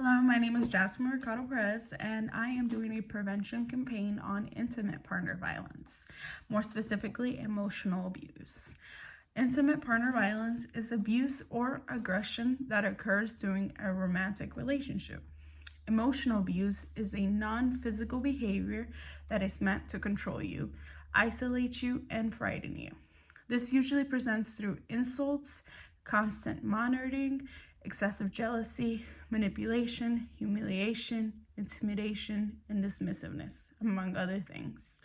Hello, my name is Jasmine Ricardo Perez, and I am doing a prevention campaign on intimate partner violence, more specifically, emotional abuse. Intimate partner violence is abuse or aggression that occurs during a romantic relationship. Emotional abuse is a non-physical behavior that is meant to control you, isolate you, and frighten you. This usually presents through insults, constant monitoring, excessive jealousy, manipulation, humiliation, intimidation, and dismissiveness, among other things.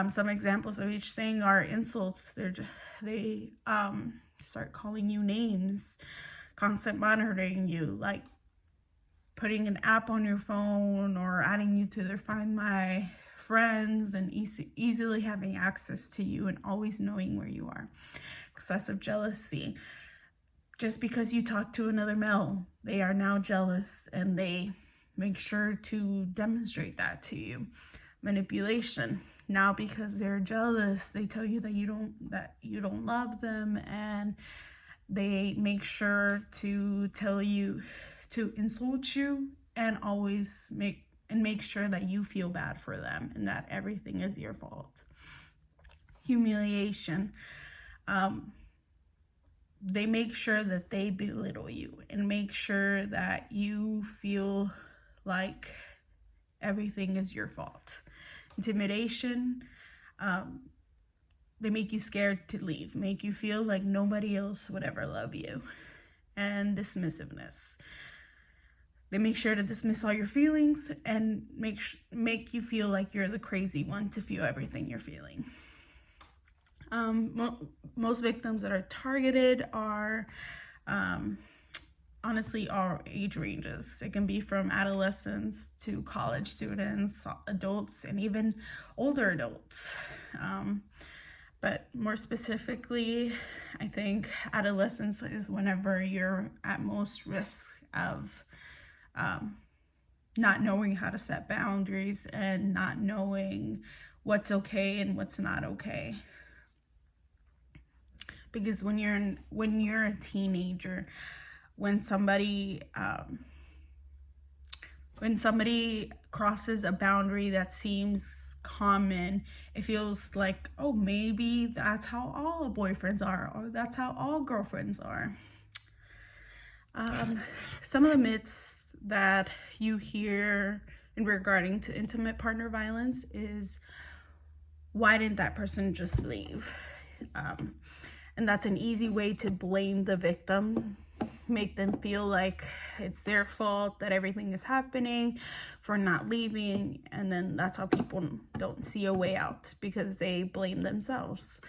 Some examples of each thing are insults. They start calling you names, constant monitoring you, like putting an app on your phone or adding you to their Find My Friends and easily having access to you and always knowing where you are. Excessive jealousy. Just because you talk to another male, they are now jealous and they make sure to demonstrate that to you. Manipulation. Now because they're jealous, they tell you that you don't love them, and they make sure to tell you to insult you and always make sure that you feel bad for them and that everything is your fault. Humiliation. They make sure that they belittle you and make sure that you feel like everything is your fault. Intimidation. They make you scared to leave, make you feel like nobody else would ever love you. And dismissiveness. They make sure to dismiss all your feelings and make you feel like you're the crazy one to feel everything you're feeling. Most victims that are targeted are honestly all age ranges. It can be from adolescents to college students, adults, and even older adults. But more specifically, I think adolescence is whenever you're at most risk of not knowing how to set boundaries and not knowing what's okay and what's not okay. Because when you're a teenager, when somebody crosses a boundary that seems common, it feels like, oh, maybe that's how all boyfriends are, or that's how all girlfriends are. Some of the myths that you hear in regarding to intimate partner violence is, why didn't that person just leave? And that's an easy way to blame the victim, make them feel like it's their fault that everything is happening for not leaving, and then that's how people don't see a way out, because they blame themselves.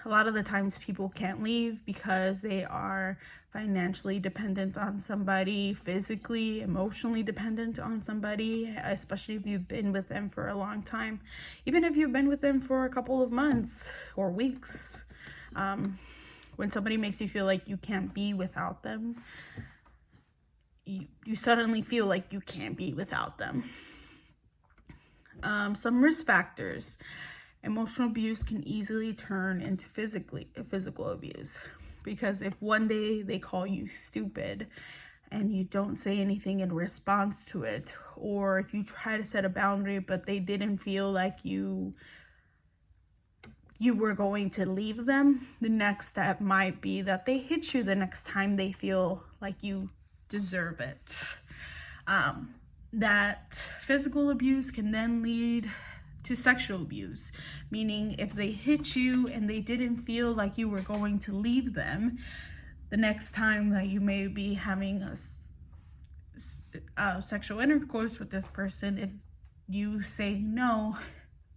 A lot of the times people can't leave because they are financially dependent on somebody, physically, emotionally dependent on somebody, especially if you've been with them for a long time. Even if you've been with them for a couple of months or weeks, when somebody makes you feel like you can't be without them, you suddenly feel like you can't be without them. Some risk factors. Emotional abuse can easily turn into physical abuse, because if one day they call you stupid and you don't say anything in response to it, or if you try to set a boundary but they didn't feel like you were going to leave them, the next step might be that they hit you the next time they feel like you deserve it. That physical abuse can then lead to sexual abuse, meaning if they hit you and they didn't feel like you were going to leave them, the next time that you may be having a sexual intercourse with this person, if you say no,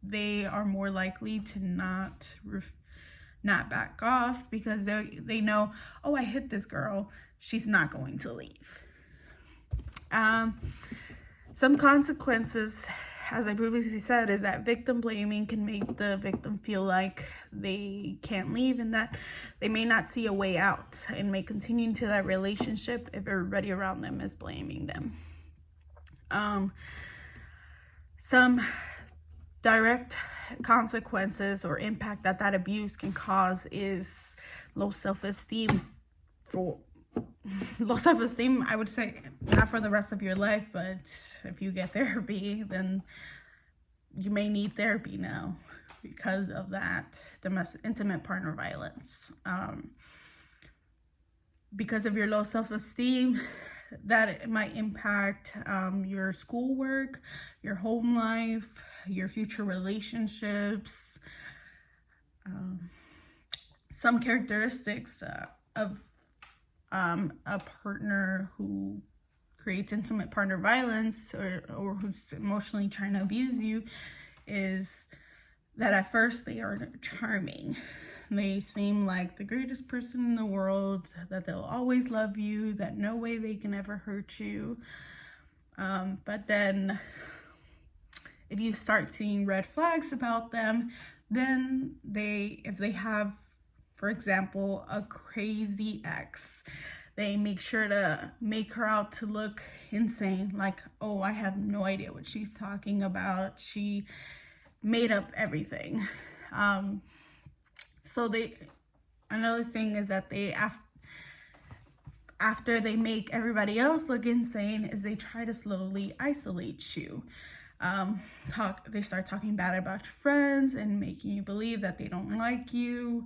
they are more likely to not back off, because they know, oh, I hit this girl, she's not going to leave. Some consequences, as I previously said, is that victim blaming can make the victim feel like they can't leave and that they may not see a way out and may continue into that relationship if everybody around them is blaming them. Some direct consequences or impact that abuse can cause is low self-esteem low self-esteem, I would say not for the rest of your life, but if you get therapy, then you may need therapy now because of that intimate partner violence. Because of your low self-esteem, that it might impact your schoolwork, your home life, your future relationships. Some characteristics of a partner who creates intimate partner violence or who's emotionally trying to abuse you is that at first they are charming. They seem like the greatest person in the world, that they'll always love you, that no way they can ever hurt you. But then if you start seeing red flags about them, then if they have, for example, a crazy ex, they make sure to make her out to look insane. Like, oh, I have no idea what she's talking about. She made up everything. Another thing is that after they make everybody else look insane, is they try to slowly isolate you. They start talking bad about your friends and making you believe that they don't like you,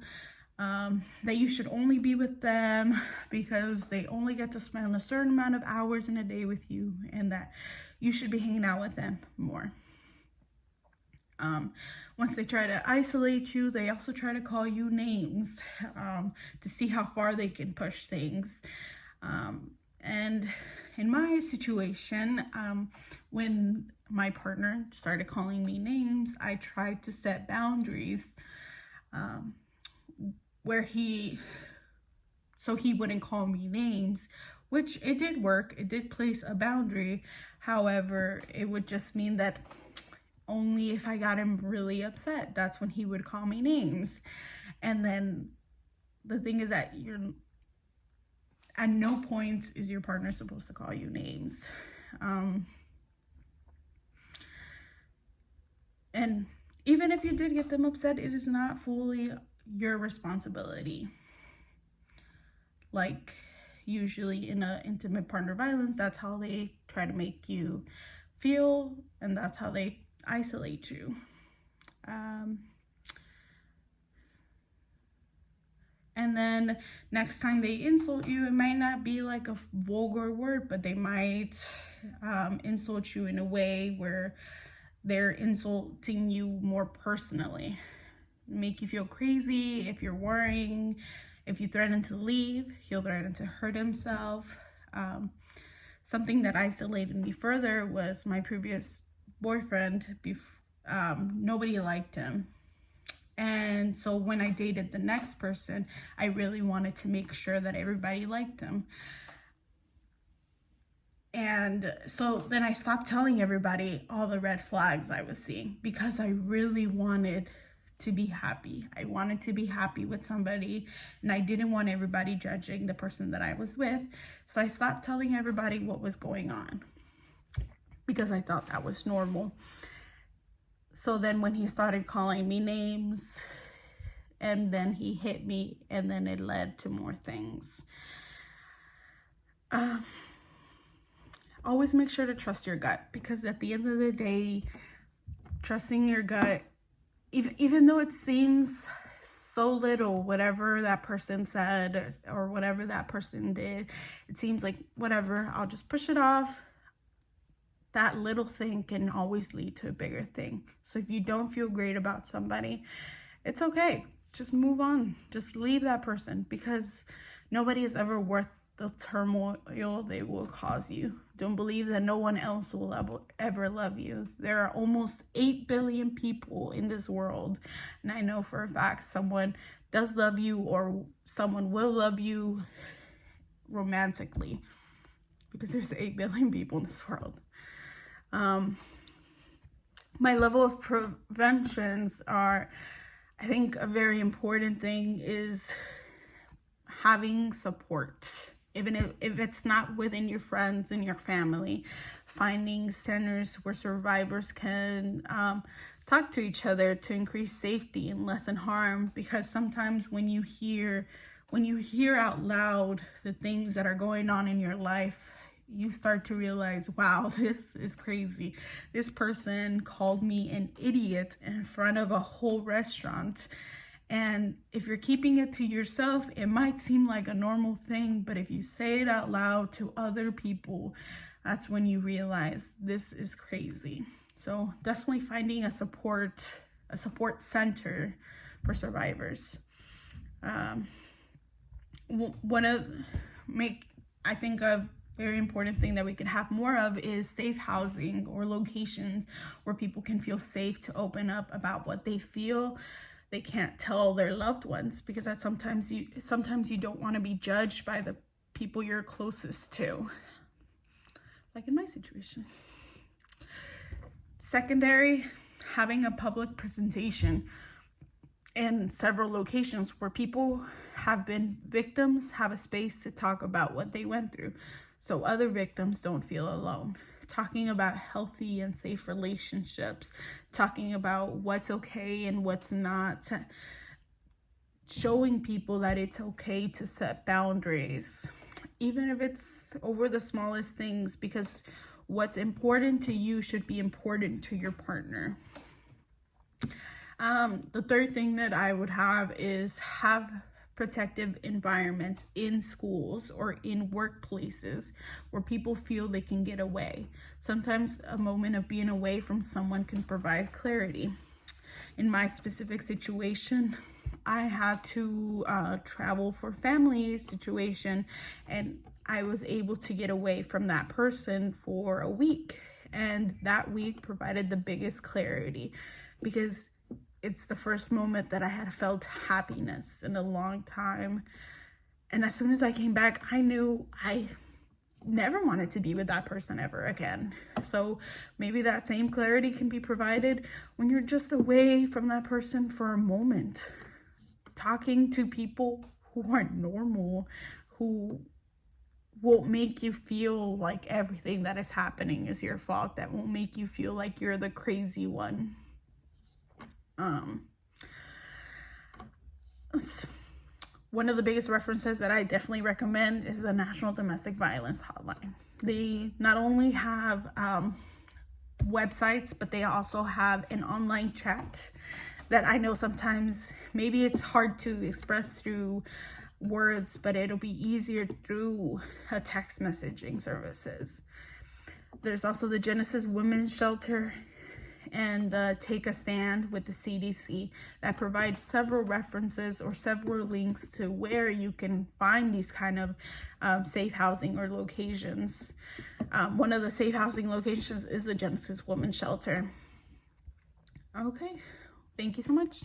that you should only be with them because they only get to spend a certain amount of hours in a day with you, and that you should be hanging out with them more. Once they try to isolate you, they also try to call you names to see how far they can push things. And in my situation, when my partner started calling me names, I tried to set boundaries so he wouldn't call me names, which it did work. It did place a boundary. However, it would just mean that only if I got him really upset, that's when he would call me names. And then the thing is that at no point is your partner supposed to call you names. And even if you did get them upset, it is not fully your responsibility. Like, usually in an intimate partner violence, that's how they try to make you feel, and that's how they isolate you. And then next time they insult you, it might not be like a vulgar word, but they might insult you in a way where they're insulting you more personally, make you feel crazy. If you're worrying, if you threaten to leave, he'll threaten to hurt himself. Something that isolated me further was my previous boyfriend. Nobody liked him. And so when I dated the next person, I really wanted to make sure that everybody liked him. And so then I stopped telling everybody all the red flags I was seeing because I really wanted to be happy. I wanted to be happy with somebody, and I didn't want everybody judging the person that I was with. So I stopped telling everybody what was going on because I thought that was normal. So then when he started calling me names, and then he hit me, and then it led to more things. Always make sure to trust your gut, because at the end of the day, trusting your gut, even though it seems so little, whatever that person said or whatever that person did, it seems like whatever, I'll just push it off. That little thing can always lead to a bigger thing. So if you don't feel great about somebody, it's okay. Just move on. Just leave that person, because nobody is ever worth the turmoil they will cause you. Don't believe that no one else will ever love you. There are almost 8 billion people in this world, and I know for a fact someone does love you, or someone will love you romantically, because there's 8 billion people in this world. My level of preventions are, I think a very important thing is having support. Even if it's not within your friends and your family, finding centers where survivors can talk to each other to increase safety and lessen harm. Because sometimes when you hear when you hear out loud the things that are going on in your life, you start to realize, wow, this is crazy. This person called me an idiot in front of a whole restaurant. And if you're keeping it to yourself, it might seem like a normal thing, but if you say it out loud to other people, that's when you realize this is crazy. So definitely finding a support center for survivors. I think a very important thing that we could have more of is safe housing or locations where people can feel safe to open up about what they feel. They can't tell their loved ones because that sometimes you don't want to be judged by the people you're closest to, like in my situation. Secondary, having a public presentation in several locations where people have been victims have a space to talk about what they went through so other victims don't feel alone. Talking about healthy and safe relationships, talking about what's okay and what's not, showing people that it's okay to set boundaries, even if it's over the smallest things, because what's important to you should be important to your partner. The third thing that I would have is have protective environments in schools or in workplaces where people feel they can get away. Sometimes a moment of being away from someone can provide clarity. In my specific situation, I had to travel for family situation, and I was able to get away from that person for a week. And that week provided the biggest clarity because it's the first moment that I had felt happiness in a long time. And as soon as I came back, I knew I never wanted to be with that person ever again. So maybe that same clarity can be provided when you're just away from that person for a moment. Talking to people who are normal, who won't make you feel like everything that is happening is your fault, that won't make you feel like you're the crazy one. One of the biggest references that I definitely recommend is the National Domestic Violence Hotline. They not only have websites, but they also have an online chat that I know sometimes maybe it's hard to express through words, but it'll be easier through a text messaging services. There's also the Genesis Women's Shelter and the Take a Stand with the CDC that provide several references or several links to where you can find these kind of safe housing or locations. One of the safe housing locations is the Genesis Women's Shelter. Okay, thank you so much.